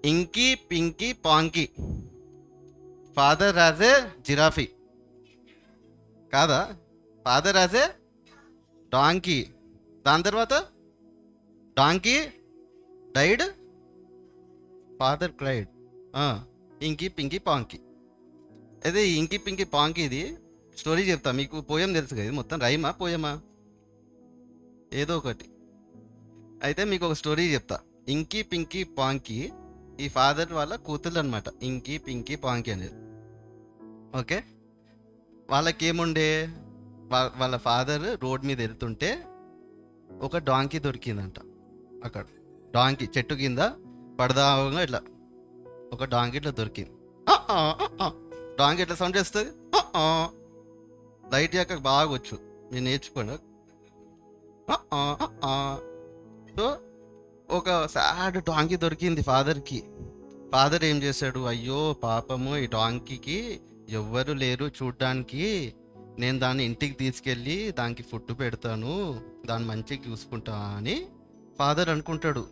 ఇంకీ pinky ponky. Father has a giraffe. కాదా? Father has a donkey. దాని తర్వాత donkey died, father cried. Inky pinky ponky. అదే inky pinky ponky ఇది story చెప్తా మీకు. పోయం తెలుసు కదా, ఇది మొత్తం రైమా పోయమా ఏదో ఒకటి. అయితే మీకు ఒక స్టోరీ చెప్తా. ఇంకీ పింకీ పాంకీ ఈ ఫాదర్ వాళ్ళ కూతురు అనమాట, ఇంకీ పింకీ పాంకీ అనేది. ఓకే, వాళ్ళకేముండే, వాళ్ళ ఫాదర్ రోడ్ మీద వెళ్తుంటే ఒక డాంకీ దొరికిందంట అక్కడ. డాంకీ చెట్టు కింద పడదాగా ఇట్లా ఒక డాంకీ ఇట్లా దొరికింది. డాంకీ ఎట్లా సౌండ్ చేస్తుంది, లైట్ యాక బాగా వచ్చు, నేను నేర్చుకోండి. సో ఒక సాడ్ డాంకీ దొరికింది ఫాదర్కి. ఫాదర్ ఏం చేశాడు, అయ్యో పాపము ఈ డాంకీకి ఎవ్వరు లేరు చూడ్డానికి, నేను దాన్ని ఇంటికి తీసుకెళ్ళి దానికి ఫుడ్ పెడతాను, దాన్ని మంచిగా చూసుకుంటా అని ఫాదర్ అనుకుంటాడు.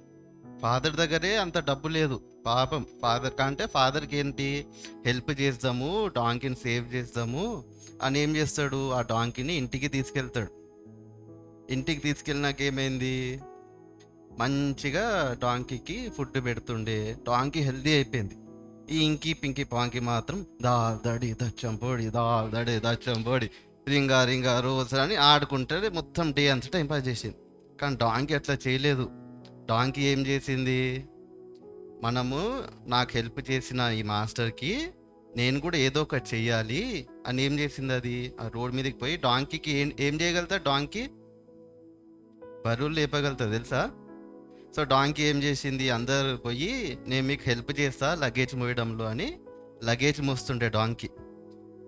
ఫాదర్ దగ్గరే అంత డబ్బు లేదు పాపం. ఫాదర్ కంటే ఫాదర్కి ఏంటి, హెల్ప్ చేద్దాము, డాంకీని సేవ్ చేద్దాము అని ఏం చేస్తాడు, ఆ డాంకీని ఇంటికి తీసుకెళ్తాడు. ఇంటికి తీసుకెళ్ళినాక ఏమైంది, మంచిగా డాంకీకి ఫుడ్ పెడుతుండే, డాంకీ హెల్దీ అయిపోయింది. ఈ ఇంకీ పింకీ పాంకీ మాత్రం దాల్ దడి దచ్చంపోడి, దాల్ దడి దచ్చంపోడి, రింగా రింగా రోజు అని ఆడుకుంటే మొత్తం డే అంతా టైం పాస్ చేసింది. కానీ డాంకీ అట్లా చేయలేదు. డాంకీ ఏం చేసింది, మనము నాకు హెల్ప్ చేసిన ఈ మాస్టర్కి నేను కూడా ఏదో ఒకటి చెయ్యాలి అని ఏం చేసింది, అది ఆ రోడ్ మీదకి పోయి డాంకీకి ఏం చేయగలుగుతా, డాంకీ బరువులు లేపగలుగుతా తెలుసా. సో డాంకీ ఏం చేసింది, అందరు పోయి నేను మీకు హెల్ప్ చేస్తా లగేజ్ మోయడంలో అని లగేజ్ మోస్తుండే డాంకీ.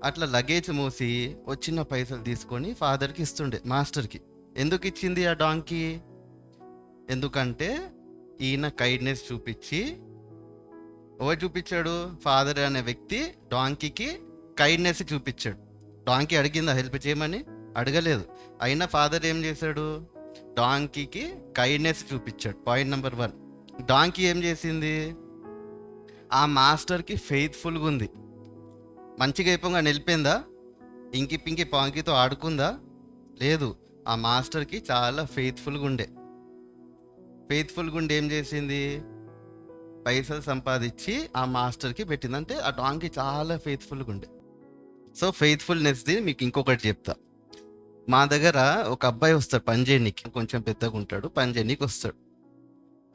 అట్లా లగేజ్ మోసి వచ్చిన పైసలు తీసుకొని ఫాదర్కి ఇస్తుండే, మాస్టర్కి. ఎందుకు ఇచ్చింది ఆ డాంకీ, ఎందుకంటే ఈయన కైండ్నెస్ చూపించి. ఎవరు చూపించాడు, ఫాదర్ అనే వ్యక్తి డాంకీకి కైండ్నెస్ చూపించాడు. డాంకీ అడిగిందా హెల్ప్ చేయమని, అడగలేదు. అయినా ఫాదర్ ఏం చేశాడు, డాంకీకి కైండ్నెస్ చూపించాడు. పాయింట్ నెంబర్ 1, డాంకీ ఏం చేసింది, ఆ మాస్టర్కి ఫెయిత్ఫుల్గా ఉంది. మంచిగా అయిపోగా నిలిపోయిందా, ఇంకి పింకి పాంకీతో ఆడుకుందా, లేదు. ఆ మాస్టర్కి చాలా ఫెయిత్ఫుల్గా ఉండే. ఫెయిత్ఫుల్గా ఉండి ఏం చేసింది, పైసలు సంపాదించి ఆ మాస్టర్కి పెట్టింది. అంటే ఆ డాంకీ చాలా ఫెయిత్ఫుల్గా ఉండే. సో ఫెయిత్ఫుల్నెస్ది మీకు ఇంకొకటి చెప్తా. మా దగ్గర ఒక అబ్బాయి వస్తాడు పని చేయనీకి, కొంచెం పెద్దగా ఉంటాడు, పని చేయనీకి వస్తాడు.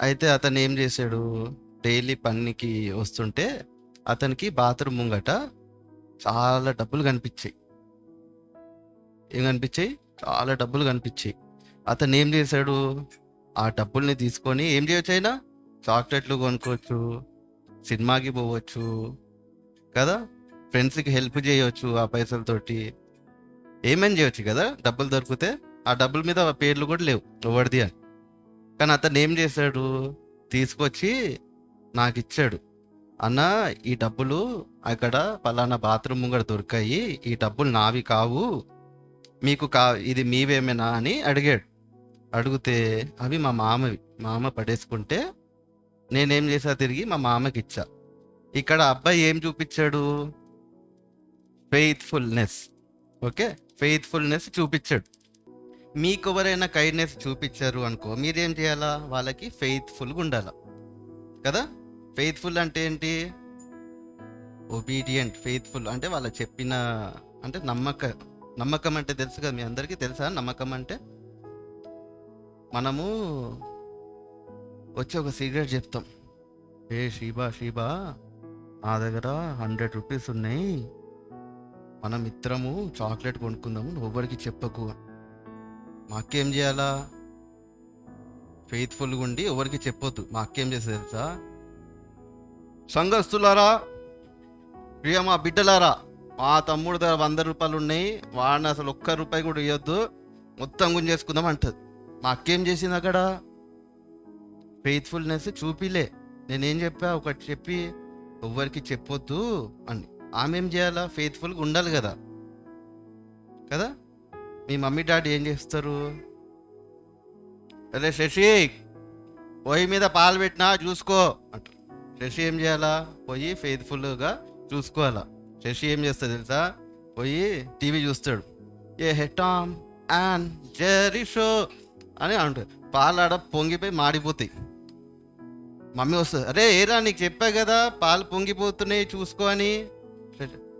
అయితే అతను ఏం చేశాడు, డైలీ పనికి వస్తుంటే అతనికి బాత్రూమ్ ముంగట చాలా డబ్బులు కనిపించాయి. ఏం కనిపించాయి, చాలా డబ్బులు కనిపించాయి. అతను ఏం చేశాడు, ఆ డబ్బుల్ని తీసుకొని ఏం చేయొచ్చు, అయినా చాక్లెట్లు కొనుక్కోవచ్చు, సినిమాకి పోవచ్చు కదా, ఫ్రెండ్స్కి హెల్ప్ చేయవచ్చు ఆ పైసలతోటి, ఏమేం చేయొచ్చు కదా డబ్బులు దొరికితే. ఆ డబ్బుల మీద పేర్లు కూడా లేవు ఎవరిది అని. కానీ అతను ఏం చేశాడు, తీసుకొచ్చి నాకు ఇచ్చాడు. అన్న ఈ డబ్బులు అక్కడ పలానా బాత్రూమ్ ముంగడ దొరికాయి, ఈ డబ్బులు నావి కావు, మీకు ఇది మీవేమేనా అని అడిగాడు. అడిగితే అవి మా మామవి, మామ పడేసుకుంటే నేనేం చేసా, తిరిగి మా మామకి ఇచ్చా. ఇక్కడ అబ్బాయి ఏం చూపించాడు, ఫెయిత్ఫుల్నెస్. ఓకే, ఫెయిత్ఫుల్నెస్ చూపించాడు. మీకు ఎవరైనా కైండ్నెస్ చూపించారు అనుకో, మీరేం చేయాలా, వాళ్ళకి ఫెయిత్ఫుల్గా ఉండాలా కదా. ఫెయిత్ఫుల్ అంటే ఏంటి, ఒబీడియంట్. ఫెయిత్ఫుల్ అంటే వాళ్ళ చెప్పిన, అంటే నమ్మకం అంటే తెలుసు కదా, మీ అందరికీ తెలుసా నమ్మకం అంటే. మనము వచ్చి ఒక సీక్రెట్ చెప్తాం, ఏ షీబా నా దగ్గర 100 రూపీస్ ఉన్నాయి, మనం ఇద్దరము చాక్లెట్ కొనుక్కుందాము, ఎవరికి చెప్పకు. మా అక్క ఏం చేయాలా, ఫెయిత్ఫుల్గా ఉండి ఎవరికి చెప్పొద్దు. మా అక్క ఏం చేస్తుంది తెలుసా, సంఘస్థులారా, ప్రియమా బిడ్డలారా, మా తమ్ముడు దగ్గర 100 రూపాయలు ఉన్నాయి, వాడిని అసలు ఒక్క రూపాయి కూడా ఇవ్వద్దు, మొత్తం గుంజేసుకుందాం అంటది. మా అక్క ఏం చేసింది, అక్కడ ఫెయిత్ఫుల్నెస్ చూపిలే. నేనేం చెప్పా, ఒకటి చెప్పి ఎవరికి చెప్పొద్దు అని. ఆమె ఏం చేయాలా, ఫెయిత్ఫుల్గా ఉండాలి కదా కదా. మీ మమ్మీ డాడీ ఏం చేస్తారు, అరే శశి పొయ్యి మీద పాలు పెట్టినా చూసుకో అంటారు. శశి ఏం చేయాలా? పోయి ఫెయిత్ఫుల్గా చూసుకోవాలా. శశి ఏం చేస్తాడు తెలుసా? పోయి టీవీ చూస్తాడు. ఏ హెటామ్ అండ్ జెరీ షో అని అంటాడు. పాలాడ పొంగిపోయి మాడిపోతాయి. మమ్మీ వస్తుంది, అరే ఏరా నీకు చెప్పా కదా పాలు పొంగిపోతున్నాయి చూసుకో అని.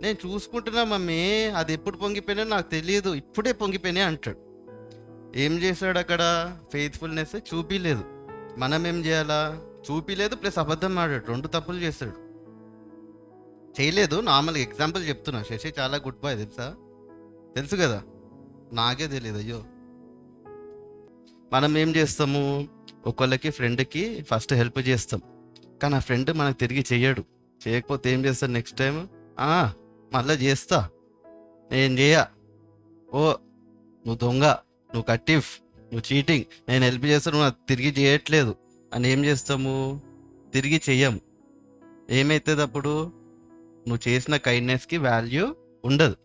నేను చూసుకుంటున్నా మమ్మీ, అది ఎప్పుడు పొంగిపోయినా నాకు తెలియదు, ఇప్పుడే పొంగిపోయినాయి అంటాడు. ఏం చేశాడు అక్కడ? ఫెయిత్ఫుల్నెస్ చూపిలేదు. మనం ఏం చేయాలా? చూపిలేదు ప్లస్ అబద్ధం ఆడాడు, 2 తప్పులు చేస్తాడు. చేయలేదు, నార్మల్గా ఎగ్జాంపుల్ చెప్తున్నా. శశి చాలా గుడ్ బాయ్ తెలుసు కదా, నాకే తెలియదు. అయ్యో, మనం ఏం చేస్తాము? ఒకళ్ళకి ఫ్రెండ్కి ఫస్ట్ హెల్ప్ చేస్తాం, కానీ ఆ ఫ్రెండ్ మనకు తిరిగి చెయ్యడు. చేయకపోతే ఏం చేస్తాడు నెక్స్ట్ టైం? మళ్ళీ చేస్తా, నేను చేయ, ఓ నువ్వు దొంగ, నువ్వు కట్టిఫ్, నువ్వు చీటింగ్, నేను హెల్ప్ చేస్తాను, నువ్వు నాకు తిరిగి చేయట్లేదు అని ఏం చేస్తాము? తిరిగి చెయ్యము. ఏమవుతుంది అప్పుడు? నువ్వు చేసిన కైండ్నెస్కి వాల్యూ ఉండదు.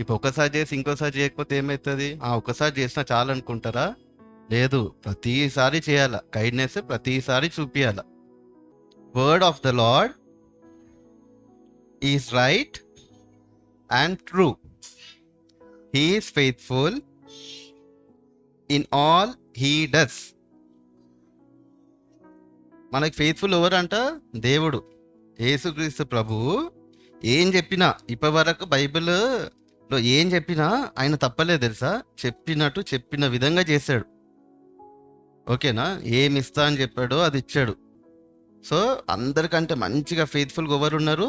ఇప్పుడు ఒకసారి చేసి ఇంకోసారి చేయకపోతే ఏమవుతుంది? ఒకసారి చేసినా చాలు అనుకుంటారా? లేదు, ప్రతిసారి చేయాల. కైండ్నెస్ ప్రతిసారి చూపియాల. Word of the lord is right and true. He is faithful in all he does. మనకి ఫెయిత్ఫుల్ ఎవరంట? దేవుడు, యేసుక్రీస్తు ప్రభువు. ఏం చెప్పినా ఇప్పటి వరకు బైబిల్లో ఏం చెప్పినా ఆయన తప్పలేదు తెలుసా? చెప్పినట్టు చెప్పిన విధంగా చేశాడు. ఓకేనా? ఏమి ఇస్తా అని చెప్పాడో అది ఇచ్చాడు. సో అందరికంటే మంచిగా ఫెయిత్ఫుల్గా ఎవరు ఉన్నారు?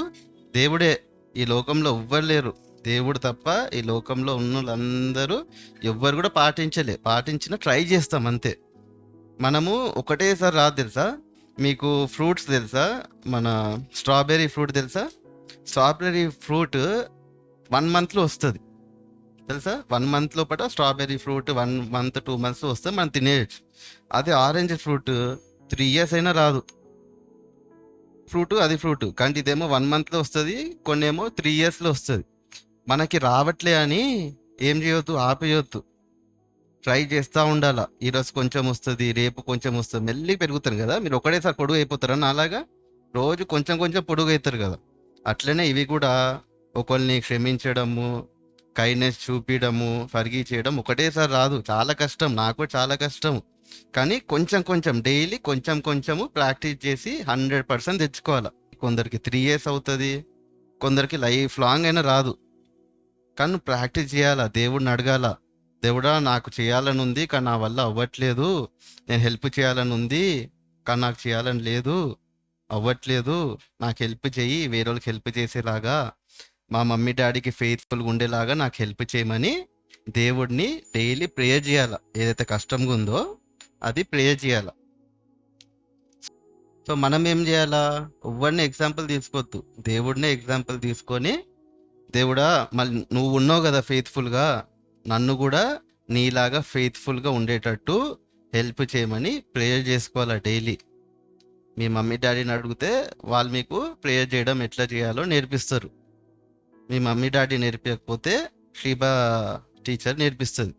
దేవుడే. ఈ లోకంలో ఎవ్వరు లేరు, దేవుడు తప్ప. ఈ లోకంలో ఉన్న వాళ్ళందరూ ఎవ్వరు కూడా పాటించిన ట్రై చేస్తాం అంతే. మనము ఒకటేసారి రాదు తెలుసా? మీకు ఫ్రూట్స్ తెలుసా? మన స్ట్రాబెర్రీ ఫ్రూట్ తెలుసా? స్ట్రాబెర్రీ ఫ్రూట్ 1 monthలో వస్తుంది తెలుసా? 1 month లోపల స్ట్రాబెర్రీ ఫ్రూట్ 1 month 2 months వస్తే మనం తినేయచ్చు. అదే ఆరెంజ్ ఫ్రూట్ 3 years అయినా రాదు. అది ఫ్రూట్ కానీ ఇదేమో 1 monthలో వస్తుంది, కొన్ని ఏమో 3 yearsలో వస్తుంది. మనకి రావట్లే అని ఏం చేయొద్దు, ఆపేయొద్దు, ట్రై చేస్తూ ఉండాలా. ఈరోజు కొంచెం వస్తుంది, రేపు కొంచెం వస్తుంది, మెల్లిగా పెరుగుతారు కదా. మీరు ఒకటేసారి పొడుగు అయిపోతారని అలాగా రోజు కొంచెం కొంచెం పొడుగు అవుతారు కదా. అట్లనే ఇవి కూడా ఒకరిని క్షమించడము, కైండ్నెస్ చూపించడము, ఫర్గివ్ చేయడం ఒకటేసారి రాదు. చాలా కష్టం, నాకు చాలా కష్టం. కానీ కొంచెం కొంచెం డైలీ కొంచెము ప్రాక్టీస్ చేసి 100% తెచ్చుకోవాలి. కొందరికి 3 years అవుతుంది, కొందరికి లైఫ్ లాంగ్ అయినా రాదు. కానీ ప్రాక్టీస్ చేయాలా, దేవుడిని అడగాల. దేవుడా నాకు చేయాలని ఉంది కానీ నా వల్ల అవ్వట్లేదు, నేను హెల్ప్ చేయాలని ఉంది కానీ నాకు చేయాలని లేదు, అవ్వట్లేదు, నాకు హెల్ప్ చెయ్యి, వేరే వాళ్ళకి హెల్ప్ చేసేలాగా, మా మమ్మీ డాడీకి ఫెయిత్ఫుల్గా ఉండేలాగా నాకు హెల్ప్ చేయమని దేవుడిని డైలీ ప్రేయర్ చేయాల. ఏదైతే కష్టంగా ఉందో అది ప్రేయర్ చేయాల. సో మనం ఏం చేయాలా? ఎవరిని ఎగ్జాంపుల్ తీసుకోవద్దు, దేవుడినే ఎగ్జాంపుల్ తీసుకొని, దేవుడా మళ్ళీ నువ్వు ఉన్నావు కదా ఫెయిత్ఫుల్గా, నన్ను కూడా నీలాగా ఫెయిత్ఫుల్గా ఉండేటట్టు హెల్ప్ చేయమని ప్రేయర్ చేసుకోవాలా డైలీ. మీ మమ్మీ డాడీని అడిగితే వాళ్ళు మీకు ప్రేయర్ చేయడం ఎట్లా చేయాలో నేర్పిస్తారు. మీ మమ్మీ డాడీ నేర్పించకపోతే షీబా టీచర్ నేర్పిస్తుంది.